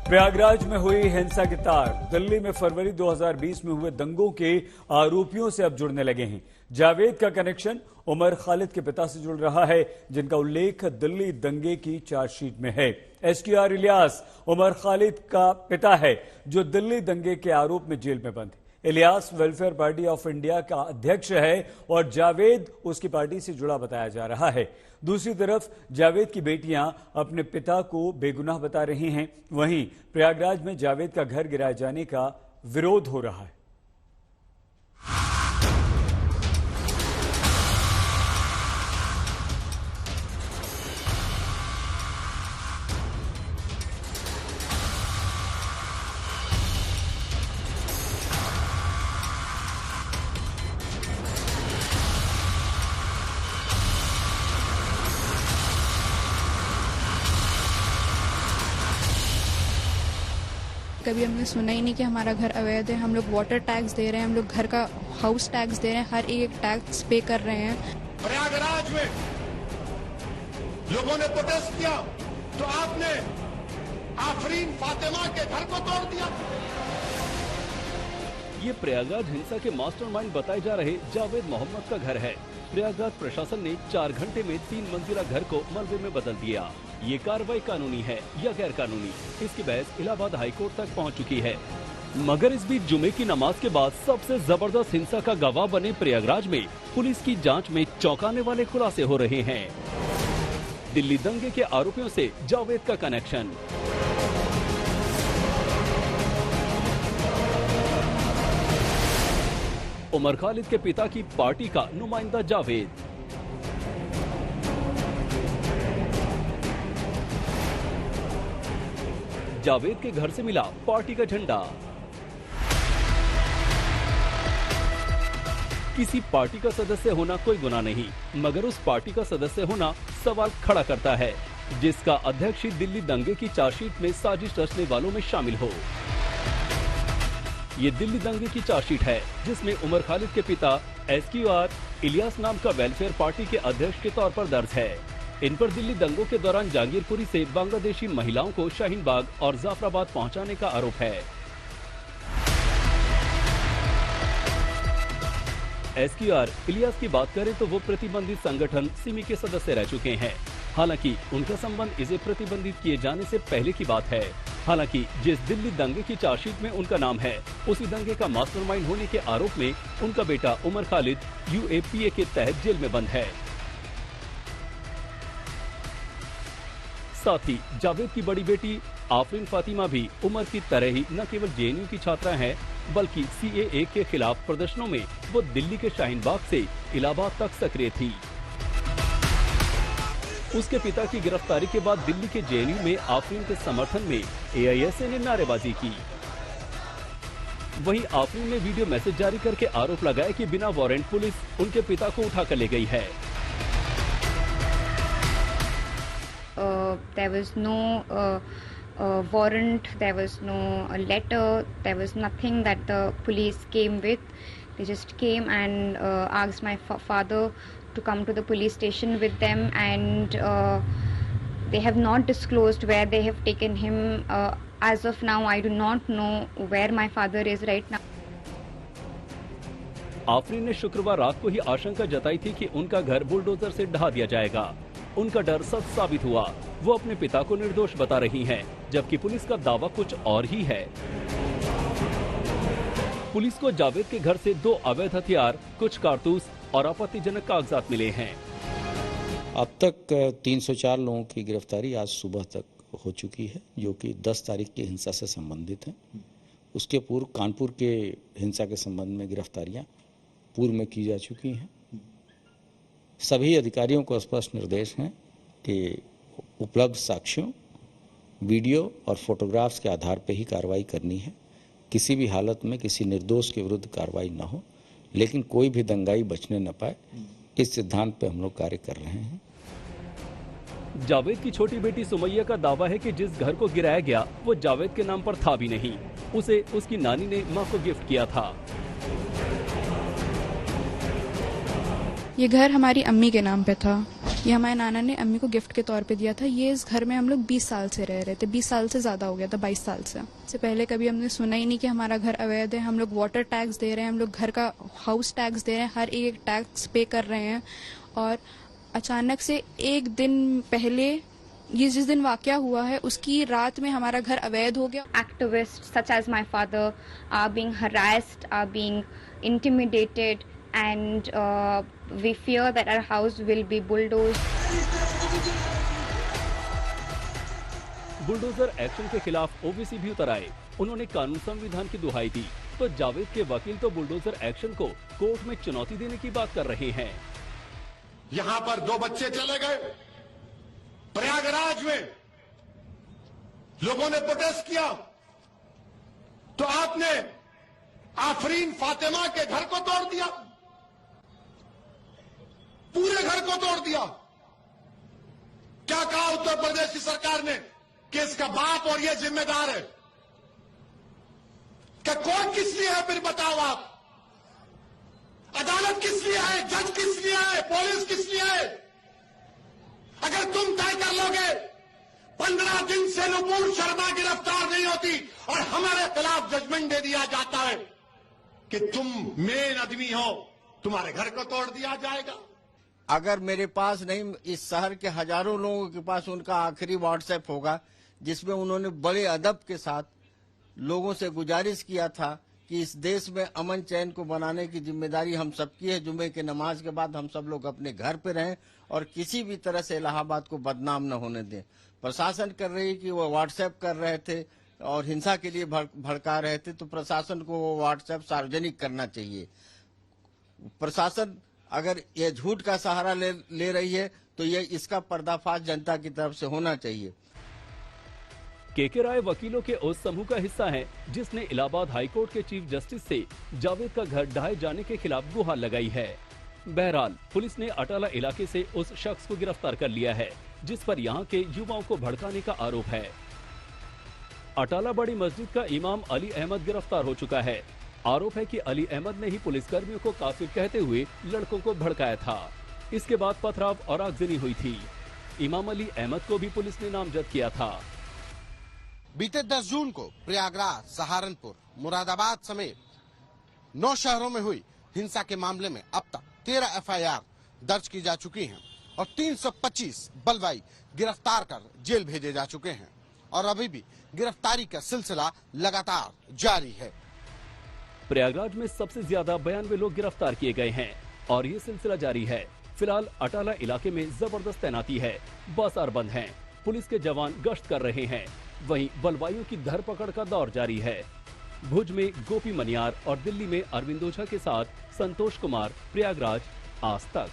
प्रयागराज में हुई हिंसा की तार दिल्ली में फरवरी 2020 में हुए दंगों के आरोपियों से अब जुड़ने लगे हैं। जावेद का कनेक्शन उमर खालिद के पिता से जुड़ रहा है, जिनका उल्लेख दिल्ली दंगे की चार्जशीट में है। एसक्यूआर इलियास उमर खालिद का पिता है, जो दिल्ली दंगे के आरोप में जेल में बंद है। Ilyas welfare party of India का अध्यक्ष है और जावेद उसकी पार्टी से जुड़ा बताया जा रहा है। दूसरी तरफ जावेद की बेटियां अपने पिता को बेगुनाह बता रही हैं। वहीं प्रयागराज में जावेद का घर गिराए जाने का विरोध हो रहा है। कभी हमने सुना ही नहीं कि हमारा घर अवैध है। हम लोग वाटर टैक्स दे रहे हैं, हम लोग घर का हाउस टैक्स दे रहे हैं, हर एक टैक्स पे कर रहे हैं। प्रयागराज में लोगों ने प्रोटेस्ट किया तो आपने आफरीन फातिमा के घर को तोड़ दिया। ये प्रयागराज हिंसा के मास्टरमाइंड बताए जा रहे जावेद मोहम्मद का घर है। प्रयागराज प्रशासन ने 4 घंटे में 3 मंजिला घर को मलबे में बदल दिया। ये कार्रवाई कानूनी है या गैर कानूनी, इसकी बहस इलाहाबाद हाईकोर्ट तक पहुंच चुकी है। मगर इस बीच जुमे की नमाज के बाद सबसे जबरदस्त हिंसा का गवाह बने प्रयागराज में पुलिस की जांच में चौंकाने वाले खुलासे हो रहे हैं। दिल्ली दंगे के आरोपियों से जावेद का कनेक्शन। उमर खालिद के पिता की पार्टी का नुमाइंदा जावेद। जावेद के घर से मिला पार्टी का झंडा। किसी पार्टी का सदस्य होना कोई गुनाह नहीं, मगर उस पार्टी का सदस्य होना सवाल खड़ा करता है, जिसका अध्यक्ष ही दिल्ली दंगे की चार्जशीट में साजिश रचने वालों में शामिल हो। ये दिल्ली दंगे की चार्जशीट है, जिसमें उमर खालिद के पिता एसक्यूआर इलियास नाम का वेलफेयर पार्टी के अध्यक्ष के तौर पर दर्ज है। इन पर दिल्ली दंगों के दौरान जहांगीरपुरी से बांग्लादेशी महिलाओं को शाहीन बाग और जाफराबाद पहुंचाने का आरोप है। एसक्यूआर इलियास की बात करें तो वो प्रतिबंधित संगठन सिमी के सदस्य रह चुके हैं। हालांकि उनका संबंध इसे प्रतिबंधित किए जाने से पहले की बात है। हालांकि जिस दिल्ली दंगे की चार्जशीट में उनका नाम है, उसी दंगे का मास्टरमाइंड होने के आरोप में उनका बेटा उमर खालिद यूएपीए के तहत जेल में बंद है। साथ ही जावेद की बड़ी बेटी आफरीन फातिमा भी उमर की तरह ही न केवल जेएनयू की छात्रा है, बल्कि सीएए के खिलाफ प्रदर्शनों में वो दिल्ली के शाहीन बाग से इलाहाबाद तक सक्रिय थी। उसके पिता की गिरफ्तारी के बाद दिल्ली के जेएनयू में आफरीन के समर्थन में एआईएसए ने नारेबाजी की। वहीं आफरीन ने वीडियो मैसेज जारी करके आरोप लगाया कि बिना वारंट पुलिस उनके पिता को उठाकर ले गई है। There was no warrant, there was no letter, there was nothing that the police came with. They just came and asked my father to come to the police station with them, and they have not disclosed where they have taken him. As of now, I do not know where my father is right now. Afreen ने शुक्रवार रात को ही आशंका जताई थी कि उनका घर बुलडोजर से ढहा दिया जाएगा। उनका डर सच साबित हुआ। वो अपने पिता को निर्दोष बता रही हैं, जबकि पुलिस का दावा कुछ और ही है। पुलिस को जावेद के घर से 2 अवैध हथियार, कुछ कारतूस और आपत्तिजनक कागजात मिले हैं। अब तक 304 लोगों की गिरफ्तारी आज सुबह तक हो चुकी है, जो कि 10 तारीख की हिंसा से संबंधित है। उसके पूर्व कानपुर के हिंसा के संबंध में गिरफ्तारियां पूर्व में की जा चुकी हैं। सभी अधिकारियों को स्पष्ट निर्देश हैं कि उपलब्ध साक्ष्यों, वीडियो और फोटोग्राफ्स के आधार पर ही कार्रवाई करनी है। किसी भी हालत में किसी निर्दोष के विरुद्ध कार्रवाई न हो, लेकिन कोई भी दंगाई बचने न पाए, इस सिद्धांत पर हम लोग कार्य कर रहे हैं। जावेद की छोटी बेटी सुमैया का दावा है कि जिस घर को गिराया गया वो जावेद के नाम पर था भी नहीं, उसे उसकी नानी ने मां को गिफ्ट किया था। ये घर हमारी अम्मी के नाम पे था। ये हमारे नाना ने अम्मी को गिफ्ट के तौर पे दिया था। ये इस घर में हम लोग 20 साल से रह रहे थे, 20 साल से ज़्यादा हो गया था, 22 साल से। इससे पहले कभी हमने सुना ही नहीं कि हमारा घर अवैध है। हम लोग वाटर टैक्स दे रहे हैं, हम लोग घर का हाउस टैक्स दे रहे हैं, हर एक टैक्स पे कर रहे हैं। और अचानक से एक दिन पहले, ये जिस दिन वाकया हुआ है उसकी रात में हमारा घर अवैध हो गया। Activists such as my father are being harassed, are being intimidated, and we fear that our house will be bulldozed. Bulldozer action के खिलाफ ओबीसी भी उतर आए। उन्होंने कानून संविधान की दुहाई दी, तो जावेद के वकील तो बुलडोजर एक्शन को कोर्ट में चुनौती देने की बात कर रहे हैं। यहां पर 2 बच्चे चले गए, प्रयागराज में लोगों ने प्रोटेस्ट किया तो आपने आफरीन फातिमा के घर को तोड़ दिया, पूरे घर को तोड़ दिया। क्या कहा उत्तर प्रदेश की सरकार ने कि इसका बाप और ये जिम्मेदार है? क्या कोर्ट किस लिए है? फिर बताओ आप, अदालत किस लिए है? जज किस लिए है? पुलिस किस लिए है? अगर तुम तय कर लोगे 15 दिन से नुपुर शर्मा गिरफ्तार नहीं होती और हमारे खिलाफ जजमेंट दे दिया जाता है कि तुम मेन आदमी हो, तुम्हारे घर को तोड़ दिया जाएगा। अगर मेरे पास नहीं, इस शहर के हजारों लोगों के पास उनका आखिरी व्हाट्सएप होगा जिसमें उन्होंने बड़े अदब के साथ लोगों से गुजारिश किया था कि इस देश में अमन चैन को बनाने की जिम्मेदारी हम सबकी है। जुमे के नमाज के बाद हम सब लोग अपने घर पे रहें और किसी भी तरह से इलाहाबाद को बदनाम न होने दें। प्रशासन कर रही है कि वो व्हाट्सएप कर रहे थे और हिंसा के लिए भड़का रहे थे, तो प्रशासन को वो व्हाट्सएप सार्वजनिक करना चाहिए। प्रशासन अगर ये झूठ का सहारा ले रही है तो ये इसका पर्दाफाश जनता की तरफ से होना चाहिए। केके राय वकीलों के उस समूह का हिस्सा है जिसने इलाहाबाद हाईकोर्ट के चीफ जस्टिस से जावेद का घर ढहाए जाने के खिलाफ गुहार लगाई है। बहरहाल पुलिस ने अटाला इलाके से उस शख्स को गिरफ्तार कर लिया है जिस पर यहां के युवाओं को भड़काने का आरोप है। अटाला बड़ी मस्जिद का इमाम अली अहमद गिरफ्तार हो चुका है। आरोप है कि अली अहमद ने ही पुलिसकर्मियों को काफिर कहते हुए लड़कों को भड़काया था। इसके बाद पथराव और आगजनी हुई थी। इमाम अली अहमद को भी पुलिस ने नामजद किया था। बीते 10 जून को प्रयागराज, सहारनपुर, मुरादाबाद समेत 9 शहरों में हुई हिंसा के मामले में अब तक 13 एफआईआर दर्ज की जा चुकी हैं और 325 बलवाई गिरफ्तार कर जेल भेजे जा चुके हैं और अभी भी गिरफ्तारी का सिलसिला लगातार जारी है। प्रयागराज में सबसे ज्यादा 92 लोग गिरफ्तार किए गए हैं और ये सिलसिला जारी है। फिलहाल अटाला इलाके में जबरदस्त तैनाती है, बाजार बंद हैं, पुलिस के जवान गश्त कर रहे हैं। वहीं बलवाइयों की धरपकड़ का दौर जारी है। भुज में गोपी मनियार और दिल्ली में अरविंद ओझा के साथ संतोष कुमार, प्रयागराज, आज तक।